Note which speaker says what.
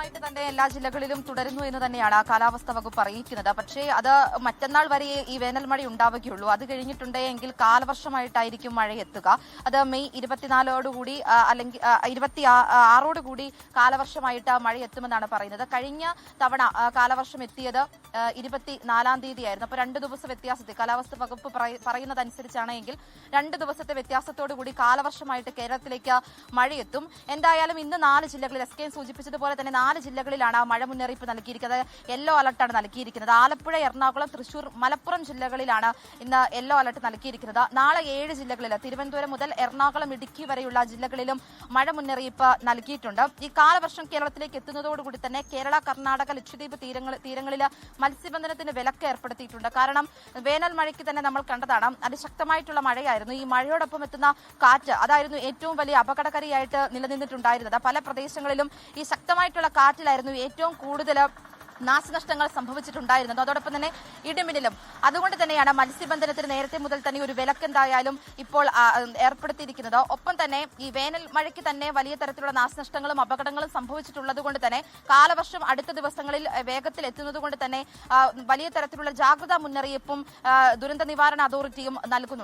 Speaker 1: ശക്തമായിട്ട് തന്നെ എല്ലാ ജില്ലകളിലും തുടരുന്നു എന്ന് തന്നെയാണ് കാലാവസ്ഥാ വകുപ്പ് അറിയിക്കുന്നത്. പക്ഷേ അത് മറ്റന്നാൾ വരെ ഈ വേനൽ മഴ ഉണ്ടാവുകയുള്ളൂ. അത് കഴിഞ്ഞിട്ടുണ്ടെങ്കിൽ കാലവർഷമായിട്ടായിരിക്കും മഴ എത്തുക. അത് മെയ് 24ഓടുകൂടി അല്ലെങ്കിൽ 26ഓടുകൂടി കാലവർഷമായിട്ട് മഴ എത്തുമെന്നാണ് പറയുന്നത്. കഴിഞ്ഞ തവണ കാലവർഷം എത്തിയത് 24-ാം തീയതിയായിരുന്നു. അപ്പോൾ 2 ദിവസം വ്യത്യാസത്തിൽ കാലാവസ്ഥാ വകുപ്പ് പറയുന്നതനുസരിച്ചാണെങ്കിൽ 2 ദിവസത്തെ വ്യത്യാസത്തോടു കൂടി കാലവർഷമായിട്ട് കേരളത്തിലേക്ക് മഴയെത്തും. എന്തായാലും ഇന്ന് 4 ജില്ലകളിൽ എസ് കെ സൂചിപ്പിച്ചതുപോലെ തന്നെ 4 ജില്ലകളിലാണ് മഴ മുന്നറിയിപ്പ് നൽകിയിരിക്കുന്നത്. യെല്ലോ അലർട്ടാണ് നൽകിയിരിക്കുന്നത്. ആലപ്പുഴ, എറണാകുളം, തൃശൂർ, മലപ്പുറം ജില്ലകളിലാണ് ഇന്ന് യെല്ലോ അലർട്ട് നൽകിയിരിക്കുന്നത്. നാളെ 7 ജില്ലകളിൽ തിരുവനന്തപുരം മുതൽ എറണാകുളം, ഇടുക്കി വരെയുള്ള ജില്ലകളിലും മഴ മുന്നറിയിപ്പ് നൽകിയിട്ടുണ്ട്. ഈ കാലവർഷം കേരളത്തിലേക്ക് എത്തുന്നതോടുകൂടി തന്നെ കേരള, കർണാടക, ലക്ഷദ്വീപ് തീരങ്ങളിൽ മത്സ്യബന്ധനത്തിന് വിലക്ക് ഏർപ്പെടുത്തിയിട്ടുണ്ട്. കാരണം വേനൽ മഴയ്ക്ക് തന്നെ നമ്മൾ കണ്ടതാണ്, അതിശക്തമായിട്ടുള്ള മഴയായിരുന്നു. ഈ മഴയോടൊപ്പം എത്തുന്ന കാറ്റ് അതായിരുന്നു ഏറ്റവും വലിയ അപകടകാരിയായിട്ട് നിലനിന്നിട്ടുണ്ടായിരുന്നത്. പല പ്രദേശങ്ങളിലും ഈ ശക്തമായിട്ടുള്ള കാറ്റിലായിരുന്നു ഏറ്റവും കൂടുതൽ നാശനഷ്ടങ്ങൾ സംഭവിച്ചിട്ടുണ്ടായിരുന്നത്. അതോടൊപ്പം തന്നെ ഇടിമിന്നലും. അതുകൊണ്ട് തന്നെയാണ് മത്സ്യബന്ധനത്തിന് നേരത്തെ മുതൽ തന്നെ ഒരു വിലക്ക് എന്തായാലും ഇപ്പോൾ ഏർപ്പെടുത്തിയിരിക്കുന്നത്. ഒപ്പം തന്നെ ഈ വേനൽ മഴയ്ക്ക് തന്നെ വലിയ തരത്തിലുള്ള നാശനഷ്ടങ്ങളും അപകടങ്ങളും സംഭവിച്ചിട്ടുള്ളത് കൊണ്ട് തന്നെ കാലവർഷം അടുത്ത ദിവസങ്ങളിൽ വേഗത്തിൽ എത്തുന്നത് കൊണ്ട് തന്നെ വലിയ തരത്തിലുള്ള ജാഗ്രതാ മുന്നറിയിപ്പും ദുരന്ത നിവാരണ അതോറിറ്റിയും നൽകുന്നുണ്ട്.